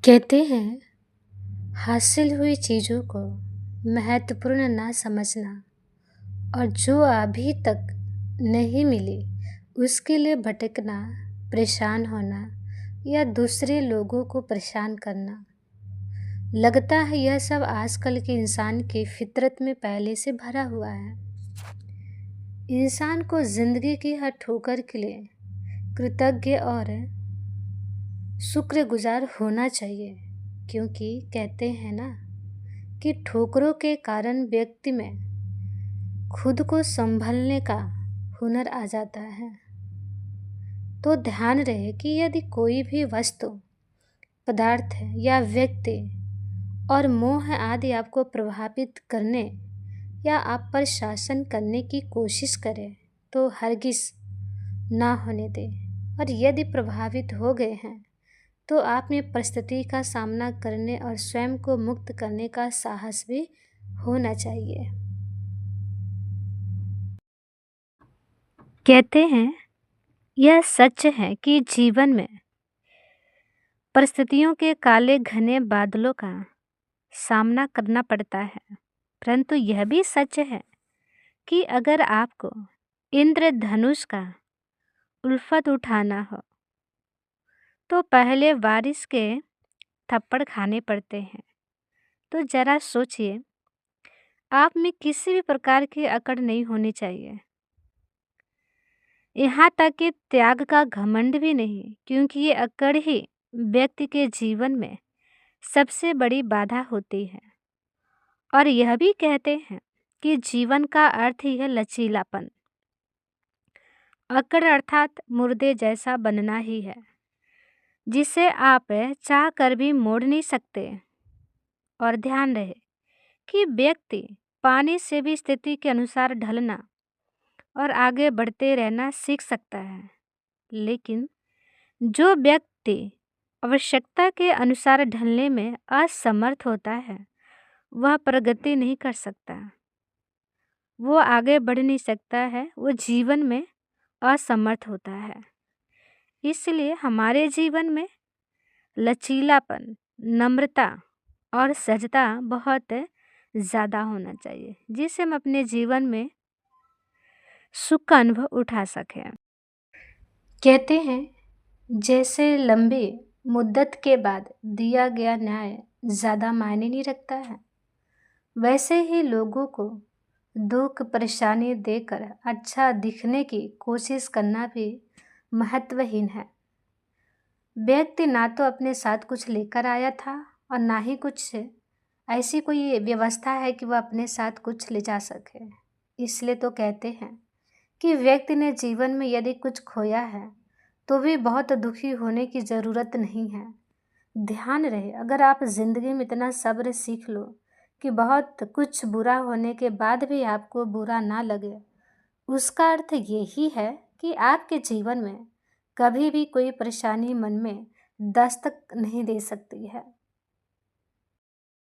कहते हैं हासिल हुई चीज़ों को महत्वपूर्ण ना समझना और जो अभी तक नहीं मिली उसके लिए भटकना, परेशान होना या दूसरे लोगों को परेशान करना। लगता है यह सब आजकल के इंसान की फितरत में पहले से भरा हुआ है। इंसान को ज़िंदगी की हर ठोकर के लिए कृतज्ञ और शुक्रगुजार होना चाहिए, क्योंकि कहते हैं ना कि ठोकरों के कारण व्यक्ति में खुद को संभलने का हुनर आ जाता है। तो ध्यान रहे कि यदि कोई भी वस्तु, पदार्थ या व्यक्ति और मोह आदि आपको प्रभावित करने या आप पर शासन करने की कोशिश करे तो हरगिज़ ना होने दें। और यदि प्रभावित हो गए हैं तो आप में परिस्थिति का सामना करने और स्वयं को मुक्त करने का साहस भी होना चाहिए। कहते हैं यह सच है कि जीवन में परिस्थितियों के काले घने बादलों का सामना करना पड़ता है, परंतु यह भी सच है कि अगर आपको इंद्रधनुष का उल्फत उठाना हो तो पहले बारिश के थप्पड़ खाने पड़ते हैं। तो जरा सोचिए, आप में किसी भी प्रकार की अकड़ नहीं होनी चाहिए, यहाँ तक कि त्याग का घमंड भी नहीं, क्योंकि ये अकड़ ही व्यक्ति के जीवन में सबसे बड़ी बाधा होती है। और यह भी कहते हैं कि जीवन का अर्थ ही है लचीलापन। अकड़ अर्थात मुर्दे जैसा बनना ही है, जिसे आप चाह कर भी मोड़ नहीं सकते। और ध्यान रहे कि व्यक्ति पानी से भी स्थिति के अनुसार ढलना और आगे बढ़ते रहना सीख सकता है, लेकिन जो व्यक्ति आवश्यकता के अनुसार ढलने में असमर्थ होता है वह प्रगति नहीं कर सकता, वो आगे बढ़ नहीं सकता है, वो जीवन में असमर्थ होता है। इसलिए हमारे जीवन में लचीलापन, नम्रता और सहजता बहुत ज़्यादा होना चाहिए, जिससे हम अपने जीवन में सुख का अनुभव उठा सकें। कहते हैं जैसे लंबी मुद्दत के बाद दिया गया न्याय ज़्यादा मायने नहीं रखता है, वैसे ही लोगों को दुख परेशानी देकर अच्छा दिखने की कोशिश करना भी महत्वहीन है। व्यक्ति ना तो अपने साथ कुछ लेकर आया था और ना ही कुछ ऐसी कोई व्यवस्था है कि वह अपने साथ कुछ ले जा सके। इसलिए तो कहते हैं कि व्यक्ति ने जीवन में यदि कुछ खोया है तो भी बहुत दुखी होने की ज़रूरत नहीं है। ध्यान रहे, अगर आप ज़िंदगी में इतना सब्र सीख लो कि बहुत कुछ बुरा होने के बाद भी आपको बुरा ना लगे, उसका अर्थ यही है कि आपके जीवन में कभी भी कोई परेशानी मन में दस्तक नहीं दे सकती है।